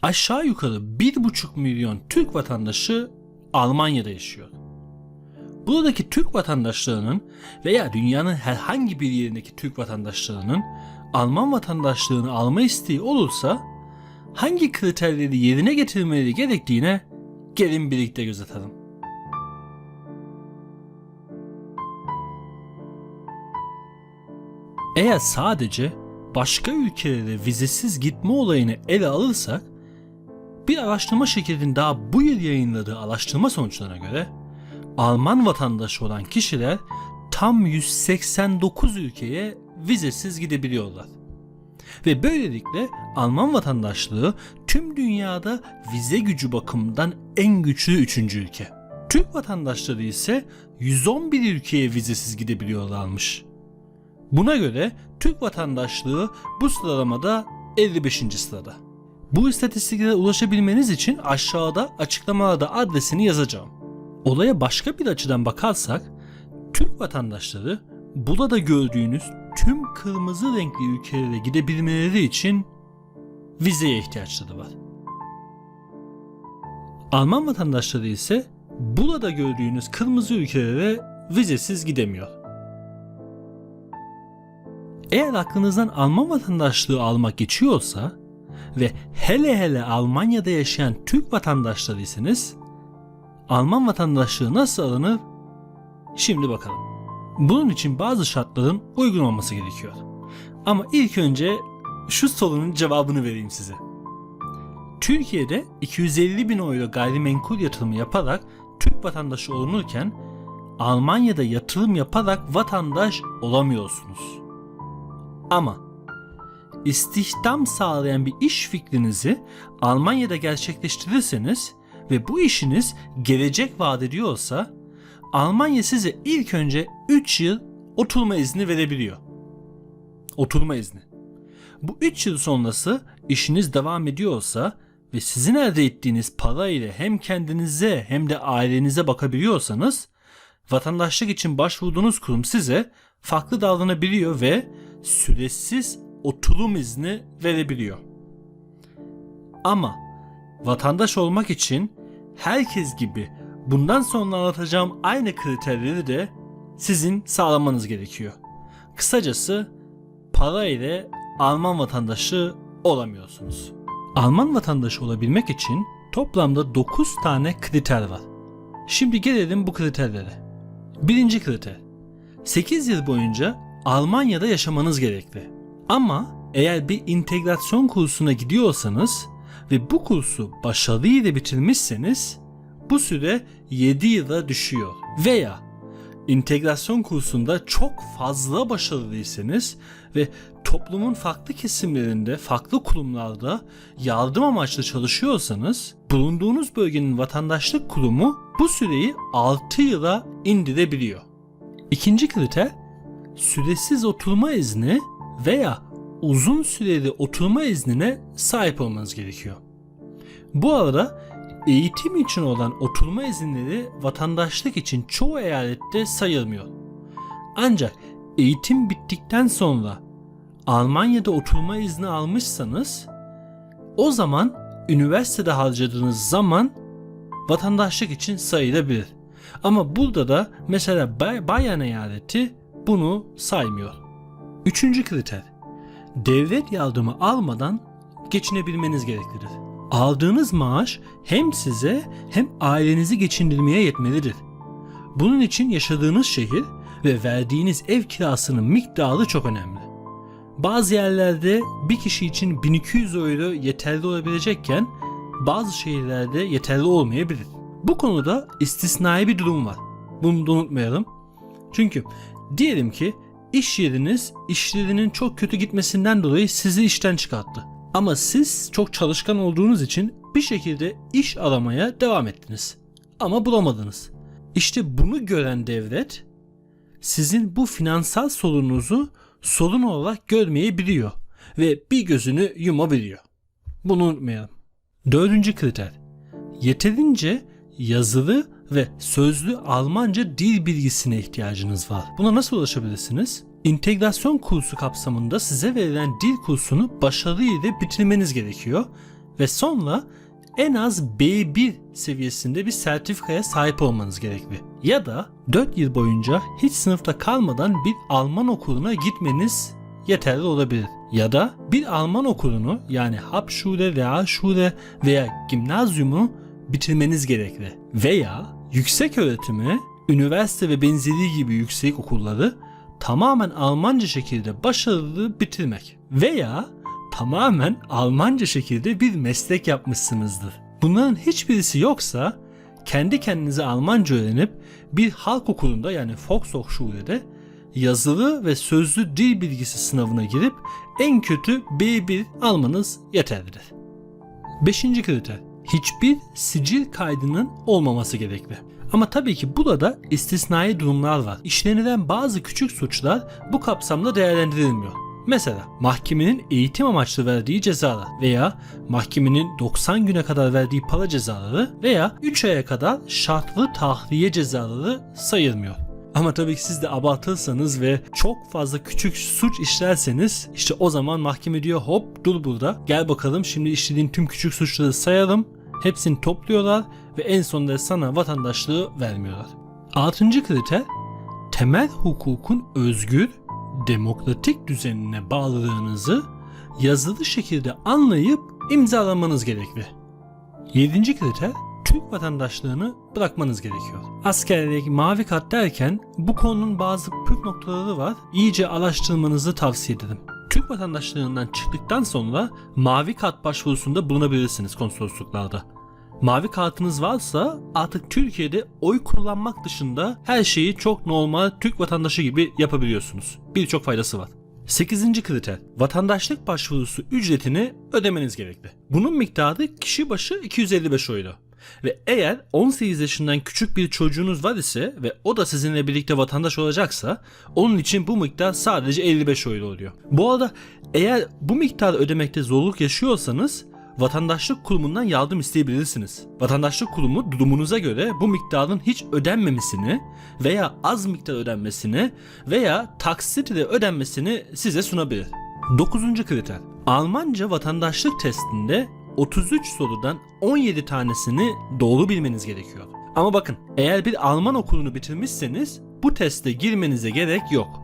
Aşağı yukarı 1,5 milyon Türk vatandaşı Almanya'da yaşıyor. Buradaki Türk vatandaşlarının veya dünyanın herhangi bir yerindeki Türk vatandaşlarının Alman vatandaşlığını alma isteği olursa hangi kriterleri yerine getirmeleri gerektiğine gelin birlikte göz atalım. Eğer sadece başka ülkelere vizesiz gitme olayını ele alırsak, bir araştırma şirketinin daha bu yıl yayınladığı araştırma sonuçlarına göre Alman vatandaşı olan kişiler tam 189 ülkeye vizesiz gidebiliyorlar. Ve böylelikle Alman vatandaşlığı tüm dünyada vize gücü bakımından en güçlü 3. ülke. Türk vatandaşları ise 111 ülkeye vizesiz gidebiliyorlarmış. Buna göre Türk vatandaşlığı bu sıralamada 55. sırada. Bu istatistiklere ulaşabilmeniz için aşağıda açıklamalarda adresini yazacağım. Olaya başka bir açıdan bakarsak, Türk vatandaşları burada gördüğünüz tüm kırmızı renkli ülkelere gidebilmeleri için vizeye ihtiyaçları var. Alman vatandaşları ise burada gördüğünüz kırmızı ülkelere vizesiz gidemiyor. Eğer aklınızdan Alman vatandaşlığı almak geçiyorsa ve hele Almanya'da yaşayan Türk vatandaşlarıysanız, Alman vatandaşlığı nasıl alınır? Şimdi bakalım. Bunun için bazı şartların uygun olması gerekiyor. Ama ilk önce şu sorunun cevabını vereyim size. Türkiye'de 250 bin euro gayrimenkul yatırımı yaparak Türk vatandaşı olunurken Almanya'da yatırım yaparak vatandaş olamıyorsunuz. Ama istihdam sağlayan bir iş fikrinizi Almanya'da gerçekleştirirseniz ve bu işiniz gelecek vaat ediyorsa, Almanya size ilk önce 3 yıl oturma izni verebiliyor. Oturma izni. Bu 3 yıl sonrası işiniz devam ediyorsa ve sizin elde ettiğiniz para ile hem kendinize hem de ailenize bakabiliyorsanız, vatandaşlık için başvurduğunuz kurum size farklı davranabiliyor ve süresiz oturum izni verebiliyor. Ama vatandaş olmak için herkes gibi bundan sonra anlatacağım aynı kriterleri de sizin sağlamanız gerekiyor. Kısacası para ile Alman vatandaşı olamıyorsunuz. Alman vatandaşı olabilmek için toplamda 9 tane kriter var. Şimdi gelelim bu kriterlere. Birinci kriter: 8 yıl boyunca Almanya'da yaşamanız gerekli. Ama eğer bir integrasyon kursuna gidiyorsanız ve bu kursu başarıyla bitirmişseniz bu süre 7 yıla düşüyor. Veya integrasyon kursunda çok fazla başarılıysanız ve toplumun farklı kesimlerinde, farklı kurumlarda yardım amaçlı çalışıyorsanız, bulunduğunuz bölgenin vatandaşlık kurumu bu süreyi 6 yıla indirebiliyor. İkinci kriter, süresiz oturma izni veya uzun süreli oturma iznine sahip olmanız gerekiyor. Bu arada eğitim için olan oturma izinleri vatandaşlık için çoğu eyalette sayılmıyor. Ancak eğitim bittikten sonra Almanya'da oturma izni almışsanız, o zaman üniversitede harcadığınız zaman vatandaşlık için sayılabilir. Ama burada da mesela Bayern eyaleti bunu saymıyor. Üçüncü kriter: devlet yardımı almadan geçinebilmeniz gereklidir. Aldığınız maaş hem size hem ailenizi geçindirmeye yetmelidir. Bunun için yaşadığınız şehir ve verdiğiniz ev kirasının miktarı çok önemli. Bazı yerlerde bir kişi için 1200 euro yeterli olabilecekken bazı şehirlerde yeterli olmayabilir. Bu konuda istisnai bir durum var. Bunu da unutmayalım. Çünkü diyelim ki iş yeriniz işlerinin çok kötü gitmesinden dolayı sizi işten çıkarttı. Ama siz çok çalışkan olduğunuz için bir şekilde iş aramaya devam ettiniz. Ama bulamadınız. İşte bunu gören devlet sizin bu finansal sorununuzu sorun olarak görmeyebiliyor ve bir gözünü yumabiliyor. Bunu unutmayalım. Dördüncü kriter: yeterince yazılı ve sözlü Almanca dil bilgisine ihtiyacınız var. Buna nasıl ulaşabilirsiniz? İntegrasyon kursu kapsamında size verilen dil kursunu başarıyla bitirmeniz gerekiyor ve sonra en az B1 seviyesinde bir sertifikaya sahip olmanız gerekli. Ya da 4 yıl boyunca hiç sınıfta kalmadan bir Alman okuluna gitmeniz yeterli olabilir. Ya da bir Alman okulunu yani Hauptschule, Realschule veya Gimnazyumu bitirmeniz gerekli. Veya yüksek öğretimi, üniversite ve benzeri gibi yüksek okulları tamamen Almanca şekilde başarılı bitirmek. Veya tamamen Almanca şekilde bir meslek yapmışsınızdır. Bunların hiçbirisi yoksa kendi kendinize Almanca öğrenip bir halk okulunda yani Volkshochschule'de yazılı ve sözlü dil bilgisi sınavına girip en kötü B1 almanız yeterlidir. 5. kriter. Hiçbir sicil kaydının olmaması gerekli. Ama tabii ki burada istisnai durumlar var. İşlenilen bazı küçük suçlar bu kapsamda değerlendirilmiyor. Mesela mahkemenin eğitim amaçlı verdiği cezalar veya mahkemenin 90 güne kadar verdiği para cezaları veya 3 aya kadar şartlı tahliye cezaları sayılmıyor. Ama tabii ki siz de abartırsanız ve çok fazla küçük suç işlerseniz işte o zaman mahkeme diyor hop dur burada gel bakalım şimdi işlediğin tüm küçük suçları sayalım. Hepsini topluyorlar ve en sonunda sana vatandaşlığı vermiyorlar. 6. kriter temel hukukun özgür, demokratik düzenine bağlılığınızı yazılı şekilde anlayıp imzalamanız gerekli. 7. kriter Türk vatandaşlığını bırakmanız gerekiyor. Askerlik, mavi kart derken bu konunun bazı püf noktaları var. İyice araştırmanızı tavsiye ederim. Türk vatandaşlığından çıktıktan sonra mavi kart başvurusunda bulunabilirsiniz konsolosluklarda. Mavi kartınız varsa artık Türkiye'de oy kullanmak dışında her şeyi çok normal Türk vatandaşı gibi yapabiliyorsunuz. Birçok faydası var. 8. kriter. Vatandaşlık başvurusu ücretini ödemeniz gerekli. Bunun miktarı kişi başı 255 euro. Ve eğer 18 yaşından küçük bir çocuğunuz var ise ve o da sizinle birlikte vatandaş olacaksa onun için bu miktar sadece 55 euro oluyor. Bu arada eğer bu miktarı ödemekte zorluk yaşıyorsanız vatandaşlık kurumundan yardım isteyebilirsiniz. Vatandaşlık kurumu durumunuza göre bu miktarın hiç ödenmemesini veya az miktar ödenmesini veya taksit ile ödenmesini size sunabilir. 9. kriter. Almanca vatandaşlık testinde 33 sorudan 17 tanesini doğru bilmeniz gerekiyor. Ama bakın eğer bir Alman okulunu bitirmişseniz bu teste girmenize gerek yok.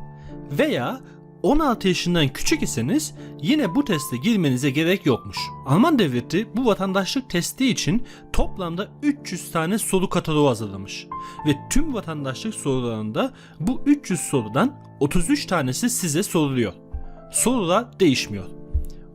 Veya 16 yaşından küçük iseniz yine bu teste girmenize gerek yokmuş. Alman devleti bu vatandaşlık testi için toplamda 300 tane soru kataloğu hazırlamış. Ve tüm vatandaşlık sorularında bu 300 sorudan 33 tanesi size soruluyor. Sorular değişmiyor.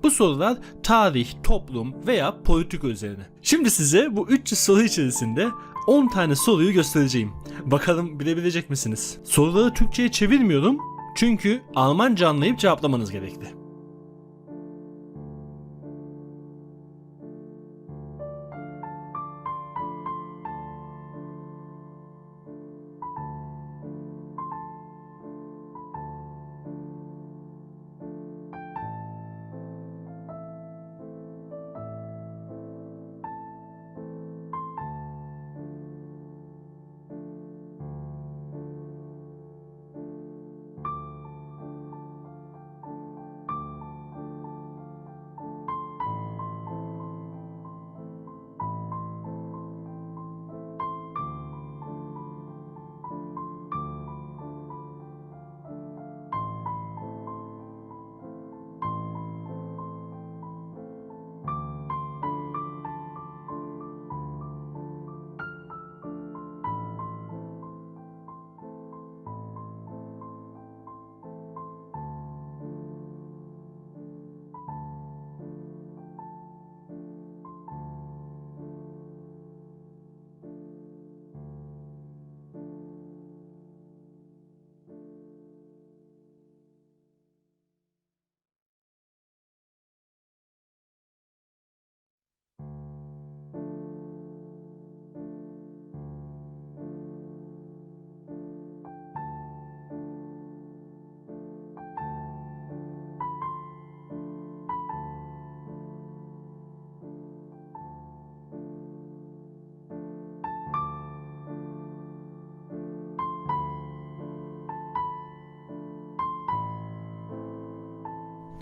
Bu sorular tarih, toplum veya politika üzerine. Şimdi size bu 300 soru içerisinde 10 tane soruyu göstereceğim. Bakalım bilebilecek misiniz? Soruları Türkçe'ye çevirmiyorum çünkü Almanca anlayıp cevaplamanız gerekli.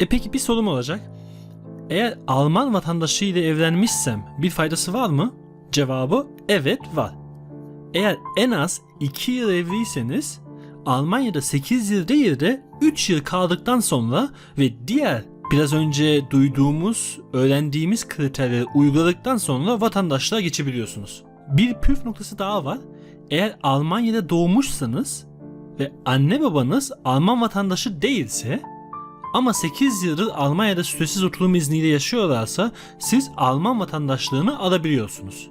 Peki bir sorum olacak. Eğer Alman vatandaşı ile evlenmişsem bir faydası var mı? Cevabı evet var. Eğer en az 2 yıl evliyseniz Almanya'da 8 yıl değil de 3 yıl kaldıktan sonra ve diğer biraz önce duyduğumuz, öğrendiğimiz kriterleri uyguladıktan sonra vatandaşlığa geçebiliyorsunuz. Bir püf noktası daha var. Eğer Almanya'da doğmuşsanız ve anne babanız Alman vatandaşı değilse ama 8 yıldır Almanya'da süresiz oturum izniyle yaşıyorlarsa siz Alman vatandaşlığını alabiliyorsunuz.